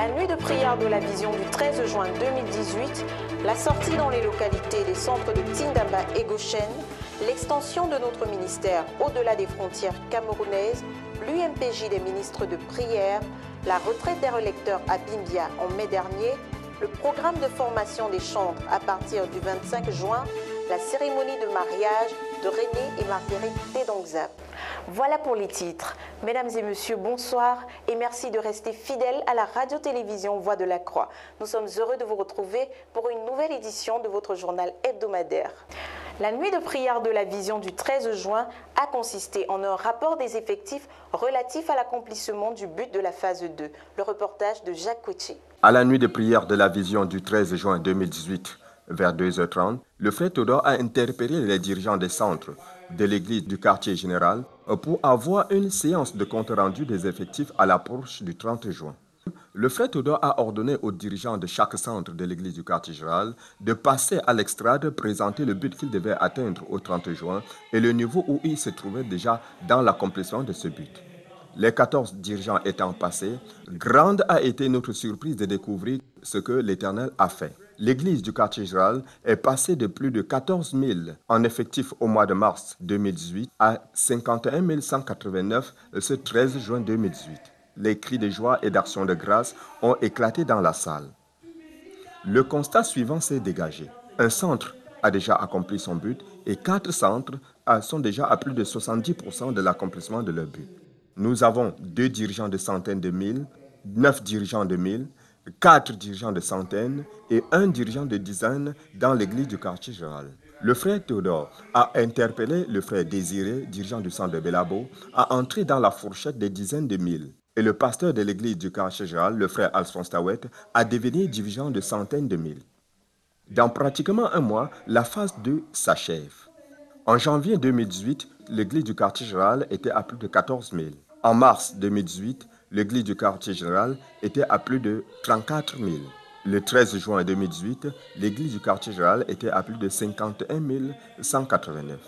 La nuit de prière de la vision du 13 juin 2018, la sortie dans les localités des centres de Tindamba et Goshen, l'extension de notre ministère au-delà des frontières camerounaises, l'UMPJ des ministres de prière, la retraite des relecteurs à Bimbia en mai dernier, le programme de formation des chantres à partir du 25 juin, la cérémonie de mariage de René et Marguerite Tedongza. Voilà pour les titres. Mesdames et messieurs, bonsoir et merci de rester fidèles à la radio-télévision Voix de la Croix. Nous sommes heureux de vous retrouver pour une nouvelle édition de votre journal hebdomadaire. La nuit de prière de la vision du 13 juin a consisté en un rapport des effectifs relatif à l'accomplissement du but de la phase 2. Le reportage de Jacques Coutier. À la nuit de prière de la vision du 13 juin 2018, vers 2h30, le frère Théodore a interpellé les dirigeants des centres de l'église du quartier général pour avoir une séance de compte-rendu des effectifs à l'approche du 30 juin. Le frère Théodore a ordonné aux dirigeants de chaque centre de l'église du quartier général de passer à l'extrade, présenter le but qu'ils devaient atteindre au 30 juin et le niveau où ils se trouvaient déjà dans l'accomplissement de ce but. Les 14 dirigeants étant passés, grande a été notre surprise de découvrir ce que l'Éternel a fait. L'église du quartier général est passée de plus de 14 000 en effectif au mois de mars 2018 à 51 189 ce 13 juin 2018. Les cris de joie et d'action de grâce ont éclaté dans la salle. Le constat suivant s'est dégagé. Un centre a déjà accompli son but et 4 centres sont déjà à plus de 70% de l'accomplissement de leur but. Nous avons 2 dirigeants de centaines de mille, 9 dirigeants de mille, 4 dirigeants de centaines et 1 dirigeant de dizaines dans l'église du quartier général. Le frère Théodore a interpellé le frère Désiré, dirigeant du centre de Belabo, à entrer dans la fourchette des dizaines de mille. Et le pasteur de l'église du quartier général, le frère Alphonse Tawet, a devenu dirigeant de centaines de mille. Dans pratiquement un mois, la phase 2 s'achève. En janvier 2018, l'église du quartier général était à plus de 14 000. En mars 2018, l'église du quartier général était à plus de 34 000. Le 13 juin 2018, l'église du quartier général était à plus de 51 189.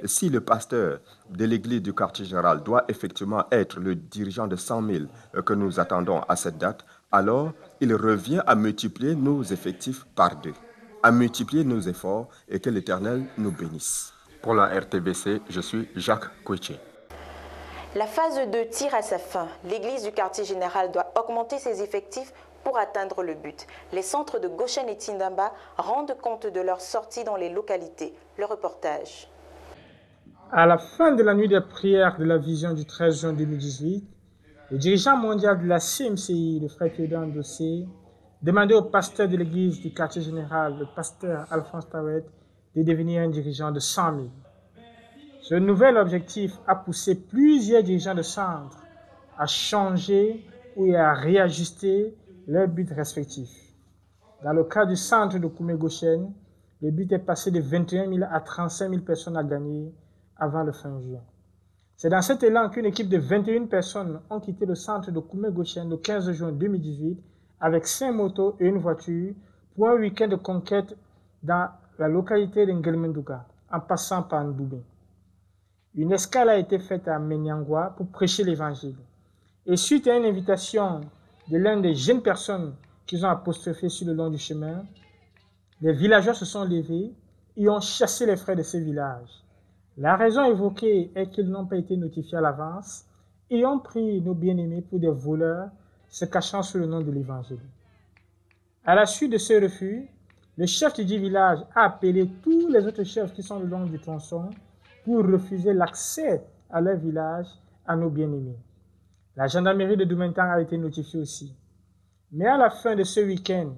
Si le pasteur de l'église du quartier général doit effectivement être le dirigeant de 100 000 que nous attendons à cette date, alors il revient à multiplier nos effectifs par 2, à multiplier nos efforts et que l'Éternel nous bénisse. Pour la RTBC, je suis Jacques Coutier. La phase 2 tire à sa fin. L'église du quartier général doit augmenter ses effectifs pour atteindre le but. Les centres de Goshen et Tindamba rendent compte de leur sortie dans les localités. Le reportage. À la fin de la nuit de prière de la vision du 13 juin 2018, le dirigeant mondial de la CMCI, le frère Théodore Ndossé, demandait au pasteur de l'église du quartier général, le pasteur Alphonse Tawet, de devenir un dirigeant de 100 000. Ce nouvel objectif a poussé plusieurs dirigeants de centre à changer ou à réajuster leurs buts respectifs. Dans le cas du centre de Koumé-Goshen, le but est passé de 21 000 à 35 000 personnes à gagner avant le fin juin. C'est dans cet élan qu'une équipe de 21 personnes ont quitté le centre de Koumé-Goshen le 15 juin 2018 avec 5 motos et une voiture pour un week-end de conquête dans la localité de Ngelmendouga, en passant par Ndoubé. Une escale a été faite à Menyangwa pour prêcher l'évangile. Et suite à une invitation de l'un des jeunes personnes qu'ils ont apostrophé sur le long du chemin, les villageois se sont levés et ont chassé les frères de ces villages. La raison évoquée est qu'ils n'ont pas été notifiés à l'avance et ont pris nos bien-aimés pour des voleurs se cachant sous le nom de l'évangile. À la suite de ce refus, le chef du village a appelé tous les autres chefs qui sont le long du tronçon pour refuser l'accès à leur village à nos bien-aimés. La gendarmerie de Doumentang a été notifiée aussi. Mais à la fin de ce week-end,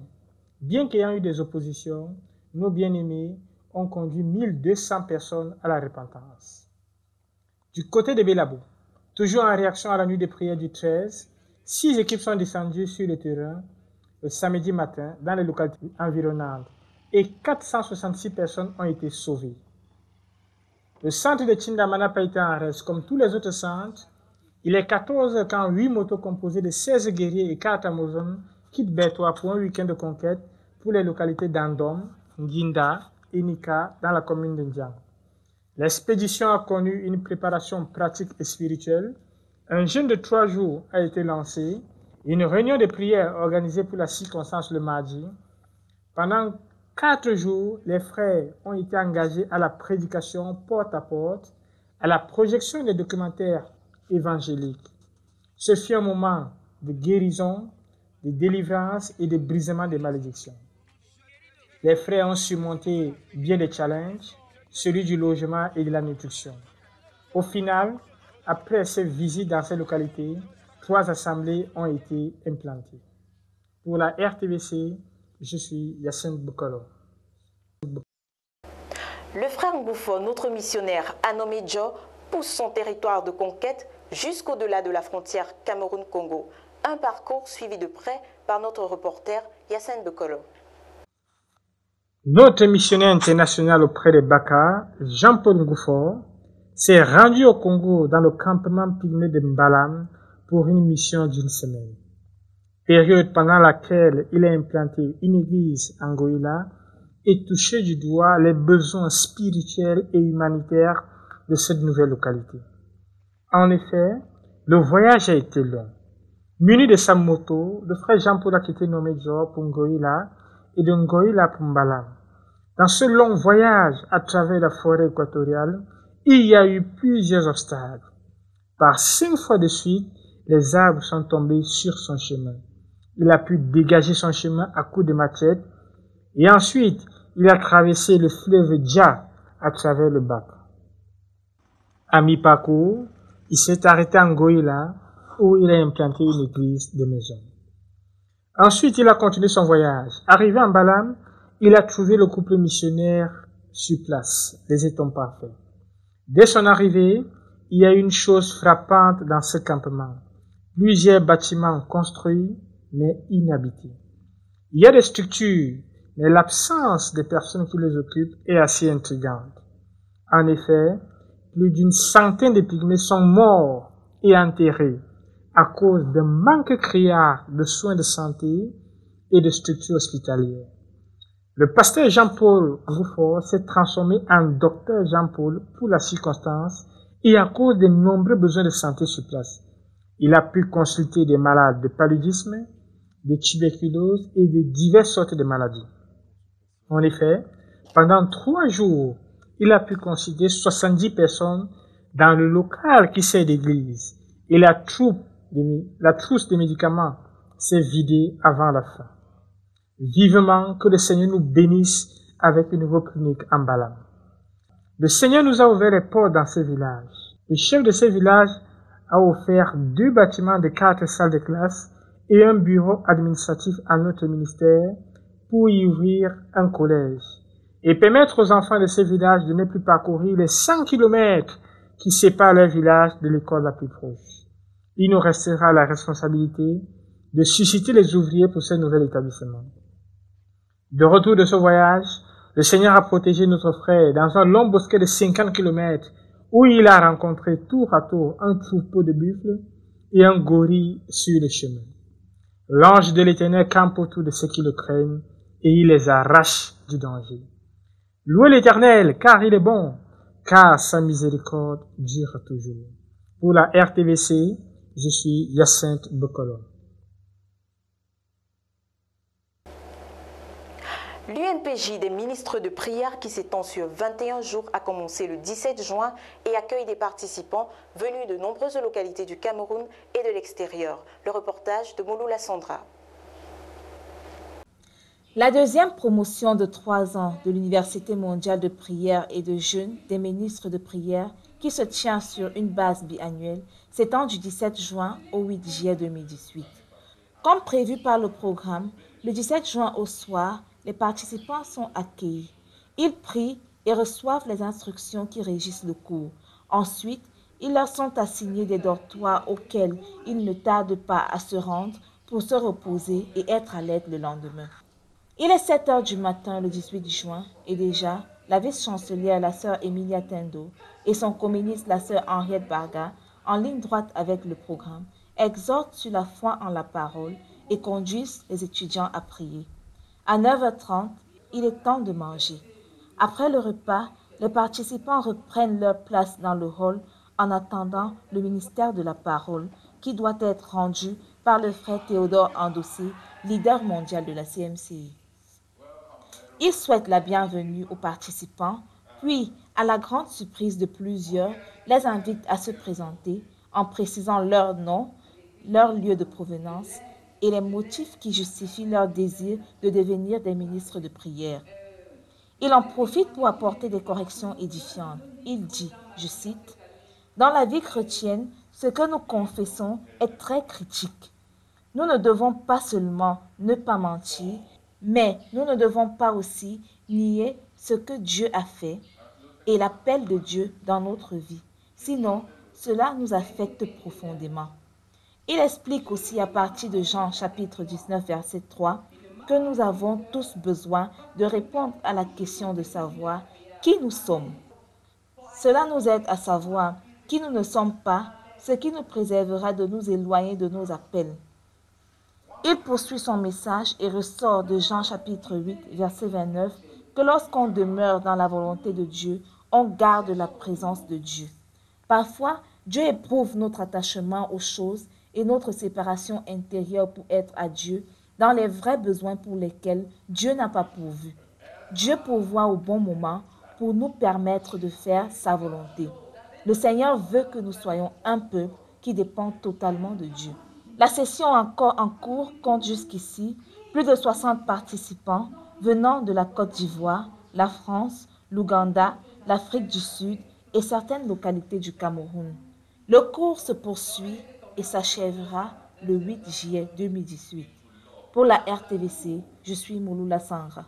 bien qu'ayant eu des oppositions, nos bien-aimés ont conduit 1200 personnes à la repentance. Du côté de Belabo, toujours en réaction à la nuit de prière du 13, 6 équipes sont descendues sur le terrain le samedi matin dans les localités environnantes et 466 personnes ont été sauvées. Le centre de Tindamba n'a pas été en reste. Comme tous les autres centres, il est 14 quand 8 motos composées de 16 guerriers et 4 Amazones quittent Bertois pour un week-end de conquête pour les localités d'Andom, Nginda et Nika dans la commune de Ndiang. L'expédition a connu une préparation pratique et spirituelle. Un jeûne de 3 jours a été lancé Une réunion de prière organisée pour la circonstance le mardi. Pendant 4 jours, les frères ont été engagés à la prédication porte à porte, à la projection des documentaires évangéliques. Ce fut un moment de guérison, de délivrance et de brisement des malédictions. Les frères ont surmonté bien des challenges, celui du logement et de la nutrition. Au final, après ces visites dans ces localités, 3 assemblées ont été implantées. Pour la RTVC, je suis Yacine Bokolo. Le frère Ngoufo, notre missionnaire à nommé Djo, pousse son territoire de conquête jusqu'au-delà de la frontière Cameroun-Congo. Un parcours suivi de près par notre reporter Yacine Bokolo. Notre missionnaire international auprès de Baka, Jean-Paul Ngoufo, s'est rendu au Congo dans le campement pygmée de Mbalam pour une mission d'1 semaine. Période pendant laquelle il a implanté une église en Goïla et touché du doigt les besoins spirituels et humanitaires de cette nouvelle localité. En effet, le voyage a été long. Muni de sa moto, le frère Jean-Paul a quitté nommé Djo pour Ngoïla et de Ngoïla pour Mbalam. Dans ce long voyage à travers la forêt équatoriale, il y a eu plusieurs obstacles. Par 5 fois de suite, les arbres sont tombés sur son chemin. Il a pu dégager son chemin à coups de machette et ensuite, il a traversé le fleuve Dja à travers le bac. À mi-parcours, il s'est arrêté en Goïla où il a implanté une église de maison. Ensuite, il a continué son voyage. Arrivé en Balam, il a trouvé le couple missionnaire sur place, les étangs parfaits. Dès son arrivée, il y a une chose frappante dans ce campement. Plusieurs bâtiments construits, mais inhabités. Il y a des structures, mais l'absence des personnes qui les occupent est assez intrigante. En effet, plus d'une centaine de pygmées sont morts et enterrés à cause d'un manque criard de soins de santé et de structures hospitalières. Le pasteur Jean-Paul Ngoufo s'est transformé en docteur Jean-Paul pour la circonstance et à cause des nombreux besoins de santé sur place. Il a pu consulter des malades de paludisme, de tuberculose et de diverses sortes de maladies. En effet, pendant 3 jours, il a pu consulter 70 personnes dans le local qui sert d'église et la trousse de médicaments s'est vidée avant la fin. Vivement que le Seigneur nous bénisse avec une nouvelle clinique en Balam. Le Seigneur nous a ouvert les portes dans ce village. Le chef de ce village a offert 2 bâtiments de 4 salles de classe et un bureau administratif à notre ministère pour y ouvrir un collège et permettre aux enfants de ce village de ne plus parcourir les 100 km qui séparent leur village de l'école la plus proche. Il nous restera la responsabilité de susciter les ouvriers pour ce nouvel établissement. De retour de ce voyage, le Seigneur a protégé notre frère dans un long bosquet de 50 km où il a rencontré tour à tour un troupeau de buffles et un gorille sur le chemin. L'ange de l'Éternel campe autour de ceux qui le craignent et il les arrache du danger. Louez l'Éternel car il est bon, car sa miséricorde dure toujours. Pour la RTVC, je suis Yacine Bokolo. L'UNPJ des ministres de prière qui s'étend sur 21 jours a commencé le 17 juin et accueille des participants venus de nombreuses localités du Cameroun et de l'extérieur. Le reportage de Mouloula Sandra. La deuxième promotion de 3 ans de l'Université mondiale de prière et de jeûne des ministres de prière qui se tient sur une base biannuelle s'étend du 17 juin au 8 juillet 2018. Comme prévu par le programme, le 17 juin au soir, les participants sont accueillis. Ils prient et reçoivent les instructions qui régissent le cours. Ensuite, ils leur sont assignés des dortoirs auxquels ils ne tardent pas à se rendre pour se reposer et être à l'aide le lendemain. Il est 7 heures du matin le 18 juin et déjà, la vice-chancelière, la sœur Emilia Tendo, et son communiste, la sœur Henriette Barga, en ligne droite avec le programme, exhortent sur la foi en la parole et conduisent les étudiants à prier. À 9h30, il est temps de manger. Après le repas, les participants reprennent leur place dans le hall en attendant le ministère de la parole qui doit être rendu par le frère Théodore Andossé, leader mondial de la CMCI. Il souhaite la bienvenue aux participants, puis, à la grande surprise de plusieurs, les invite à se présenter en précisant leur nom, leur lieu de provenance et les motifs qui justifient leur désir de devenir des ministres de prière. Il en profite pour apporter des corrections édifiantes. Il dit, je cite, « Dans la vie chrétienne, ce que nous confessons est très critique. Nous ne devons pas seulement ne pas mentir, mais nous ne devons pas aussi nier ce que Dieu a fait et l'appel de Dieu dans notre vie. Sinon, cela nous affecte profondément. » Il explique aussi à partir de Jean chapitre 19 verset 3 que nous avons tous besoin de répondre à la question de savoir qui nous sommes. Cela nous aide à savoir qui nous ne sommes pas, ce qui nous préservera de nous éloigner de nos appels. Il poursuit son message et ressort de Jean chapitre 8 verset 29 que lorsqu'on demeure dans la volonté de Dieu, on garde la présence de Dieu. Parfois, Dieu éprouve notre attachement aux choses et notre séparation intérieure pour être à Dieu dans les vrais besoins pour lesquels Dieu n'a pas pourvu. Dieu pourvoit au bon moment pour nous permettre de faire sa volonté. Le Seigneur veut que nous soyons un peuple qui dépend totalement de Dieu. La session encore en cours compte jusqu'ici plus de 60 participants venant de la Côte d'Ivoire, la France, l'Ouganda, l'Afrique du Sud et certaines localités du Cameroun. Le cours se poursuit et s'achèvera le 8 juillet 2018. Pour la RTVC, je suis Mouloula Sangra.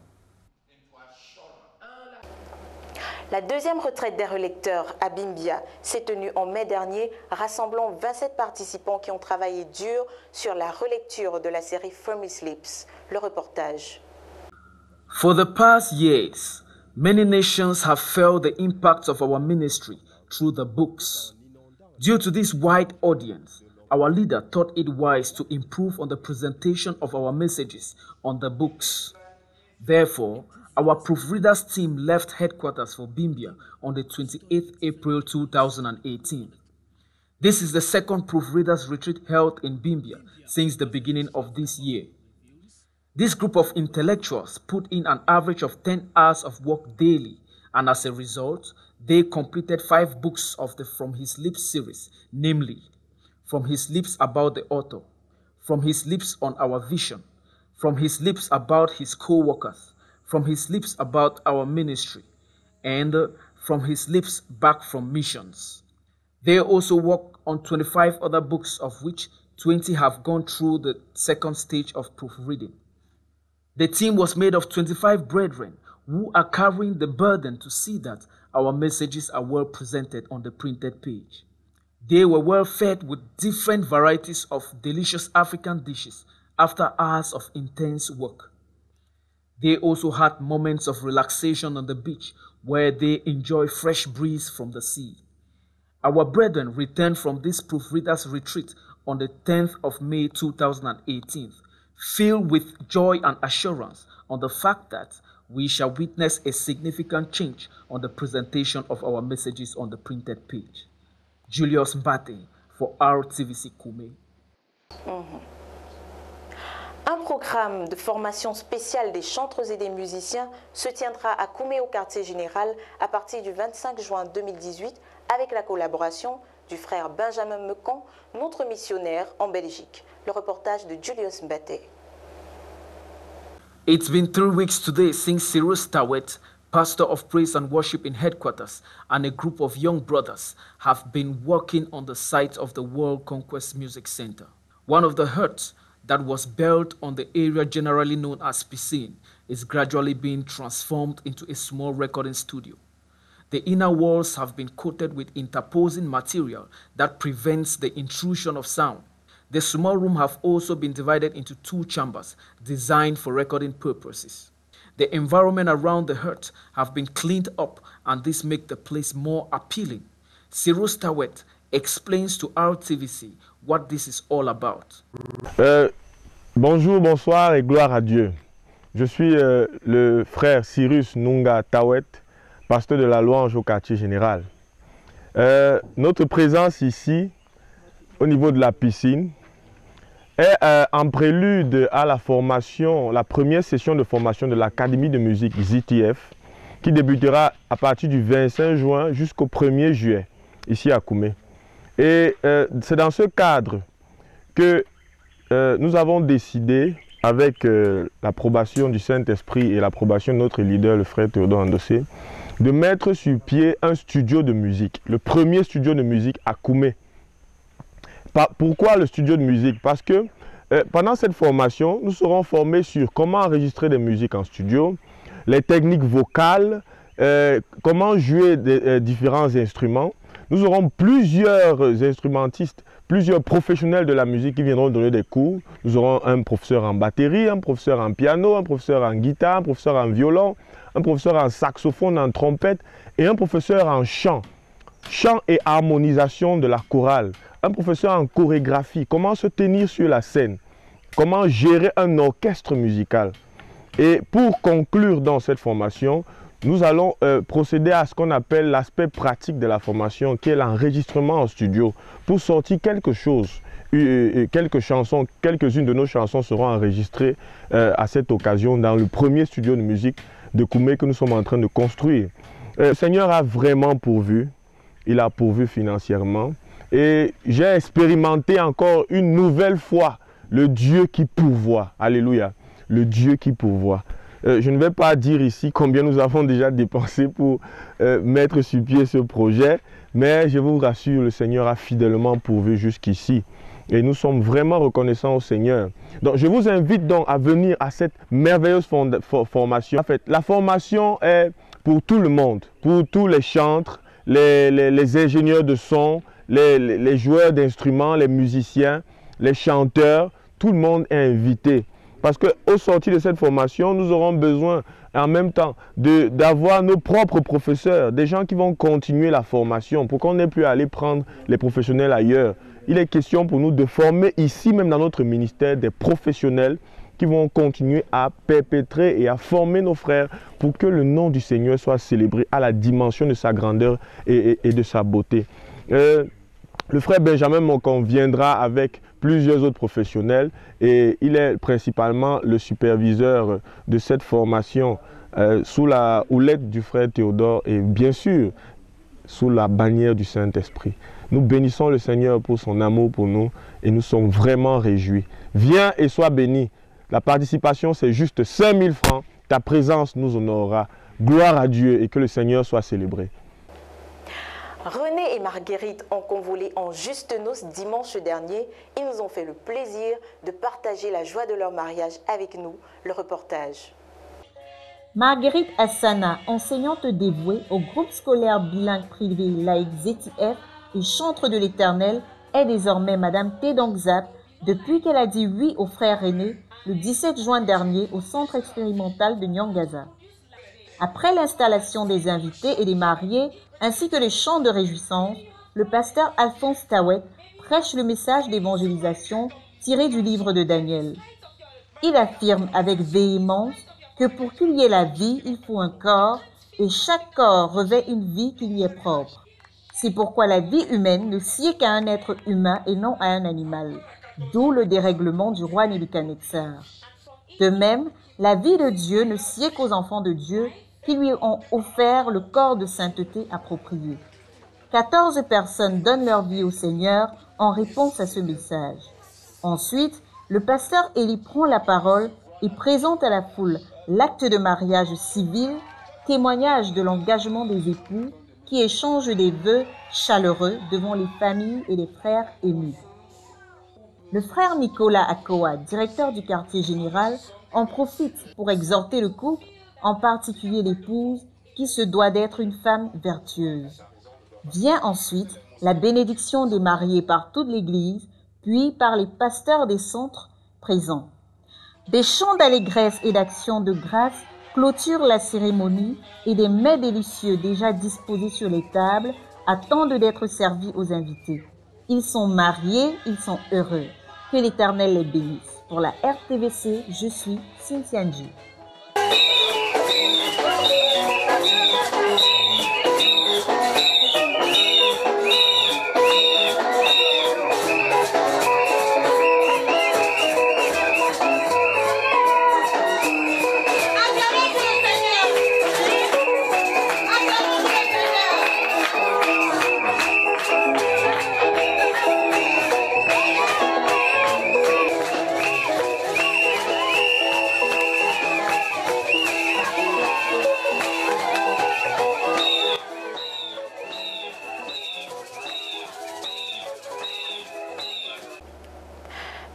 La deuxième retraite des relecteurs à Bimbia s'est tenue en mai dernier, rassemblant 27 participants qui ont travaillé dur sur la relecture de la série Firmly Sleeps. Le reportage. For the past years, many nations have felt the impact of our ministry through the books. Due to this wide audience, our leader thought it wise to improve on the presentation of our messages on the books. Therefore, our proofreaders team left headquarters for Bimbia on the 28th April 2018. This is the second proofreaders retreat held in Bimbia since the beginning of this year. This group of intellectuals put in an average of 10 hours of work daily, and as a result, they completed 5 books of the From His Lips series, namely, From His Lips About the Author, From His Lips on Our Vision, From His Lips About His Co-workers, From His Lips About Our Ministry, and From His Lips Back from Missions. They also work on 25 other books, of which 20 have gone through the second stage of proofreading. The team was made of 25 brethren who are carrying the burden to see that our messages are well presented on the printed page. They were well fed with different varieties of delicious African dishes after hours of intense work. They also had moments of relaxation on the beach where they enjoy fresh breeze from the sea. Our brethren returned from this proofreaders retreat on the 10th of May 2018, filled with joy and assurance on the fact that we shall witness a significant change on the presentation of our messages on the printed page. Julius Mbate for RTVC Koumé. Un programme de formation spéciale des chantres et des musiciens se tiendra à Koumé au quartier général à partir du 25 juin 2018 avec la collaboration du frère Benjamin Mekon, notre missionnaire en Belgique. Le reportage de Julius Mbate. It's been 3 weeks today since Cyrus Tawet, pastor of praise and worship in headquarters, and a group of young brothers have been working on the site of the World Conquest Music Center. One of the huts that was built on the area generally known as Piscine is gradually being transformed into a small recording studio. The inner walls have been coated with interposing material that prevents the intrusion of sound. The small room have also been divided into 2 chambers designed for recording purposes. The environment around the hut have been cleaned up, and this makes the place more appealing. Cyrus Tawet explains to RTVC what this is all about. Bonjour, bonsoir et gloire à Dieu. Je suis le frère Cyrus Nunga Tawet, pasteur de la louange au quartier général. Notre présence ici, au niveau de la piscine, est en prélude à la formation, la première session de formation de l'Académie de musique ZTF, qui débutera à partir du 25 juin jusqu'au 1er juillet, ici à Koumé. Et c'est dans ce cadre que nous avons décidé, avec l'approbation du Saint-Esprit et l'approbation de notre leader, le frère Théodore Andossé, de mettre sur pied un studio de musique, le premier studio de musique à Koumé. Pourquoi le studio de musique? Parce que pendant cette formation, nous serons formés sur comment enregistrer des musiques en studio, les techniques vocales, comment jouer différents instruments. Nous aurons plusieurs instrumentistes, plusieurs professionnels de la musique qui viendront donner des cours. Nous aurons un professeur en batterie, un professeur en piano, un professeur en guitare, un professeur en violon, un professeur en saxophone, en trompette et un professeur en chant. Chant et harmonisation de la chorale. Un professeur en chorégraphie, comment se tenir sur la scène, comment gérer un orchestre musical. Et pour conclure dans cette formation, nous allons procéder à ce qu'on appelle l'aspect pratique de la formation, qui est l'enregistrement en studio, pour sortir quelque chose. Quelques chansons, quelques-unes de nos chansons seront enregistrées à cette occasion dans le premier studio de musique de Koumé que nous sommes en train de construire. Le Seigneur a vraiment pourvu, il a pourvu financièrement et j'ai expérimenté encore une nouvelle fois le Dieu qui pourvoit. Alléluia, le Dieu qui pourvoit. Je ne vais pas dire ici combien nous avons déjà dépensé pour mettre sur pied ce projet, mais je vous rassure, le Seigneur a fidèlement pourvu jusqu'ici. Et nous sommes vraiment reconnaissants au Seigneur. Donc, je vous invite donc à venir à cette merveilleuse formation. En fait, la formation est pour tout le monde, pour tous les chantres, les ingénieurs de son, les joueurs d'instruments, les musiciens, les chanteurs. Tout le monde est invité. Parce qu'au sortir de cette formation, nous aurons besoin en même temps d'avoir nos propres professeurs, des gens qui vont continuer la formation pour qu'on n'ait plus à aller prendre les professionnels ailleurs. Il est question pour nous de former ici, même dans notre ministère, des professionnels qui vont continuer à perpétrer et à former nos frères pour que le nom du Seigneur soit célébré à la dimension de sa grandeur et de sa beauté. Le frère Benjamin Moncon viendra avec plusieurs autres professionnels et il est principalement le superviseur de cette formation sous la houlette du frère Théodore et bien sûr sous la bannière du Saint-Esprit. Nous bénissons le Seigneur pour son amour pour nous et nous sommes vraiment réjouis. Viens et sois béni. La participation, c'est juste 5 000 francs. Ta présence nous honorera. Gloire à Dieu et que le Seigneur soit célébré. René et Marguerite ont convolé en juste noces dimanche dernier. Ils nous ont fait le plaisir de partager la joie de leur mariage avec nous. Le reportage. Marguerite Hassana, enseignante dévouée au groupe scolaire bilingue privé laïque ZTF et chantre de l'Éternel, est désormais Madame Tédongzap depuis qu'elle a dit oui au frère René le 17 juin dernier au centre expérimental de Nyangaza. Après l'installation des invités et des mariés, ainsi que les chants de réjouissance, le pasteur Alphonse Tawet prêche le message d'évangélisation tiré du livre de Daniel. Il affirme avec véhémence que pour qu'il y ait la vie, il faut un corps, et chaque corps revêt une vie qui lui est propre. C'est pourquoi la vie humaine ne sied qu'à un être humain et non à un animal, d'où le dérèglement du roi Nebuchadnezzar. De même, la vie de Dieu ne sied qu'aux enfants de Dieu qui lui ont offert le corps de sainteté approprié. 14 personnes donnent leur vie au Seigneur en réponse à ce message. Ensuite, le pasteur Élie prend la parole et présente à la foule l'acte de mariage civil, témoignage de l'engagement des époux qui échangent des vœux chaleureux devant les familles et les frères émus. Le frère Nicolas Akoa, directeur du quartier général, en profite pour exhorter le couple, en particulier l'épouse, qui se doit d'être une femme vertueuse. Vient ensuite la bénédiction des mariés par toute l'Église, puis par les pasteurs des centres présents. Des chants d'allégresse et d'action de grâce clôturent la cérémonie et des mets délicieux déjà disposés sur les tables attendent d'être servis aux invités. Ils sont mariés, ils sont heureux. Que l'Éternel les bénisse. Pour la RTVC, je suis Cynthia Ndji.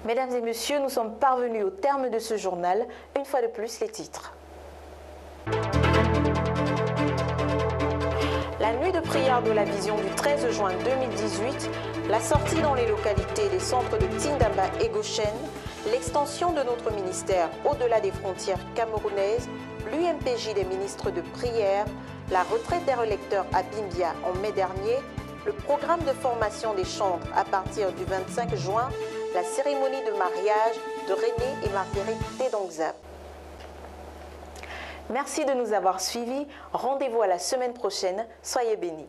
Mesdames et messieurs, nous sommes parvenus au terme de ce journal. Une fois de plus, les titres. La nuit de prière de la vision du 13 juin 2018, la sortie dans les localités des centres de Tindamba et Goshen, l'extension de notre ministère au-delà des frontières camerounaises, l'UMPJ des ministres de prière, la retraite des relecteurs à Bimbia en mai dernier, le programme de formation des chantres à partir du 25 juin, la cérémonie de mariage de René et Marguerite Tedongzap. Merci de nous avoir suivis. Rendez-vous à la semaine prochaine. Soyez bénis.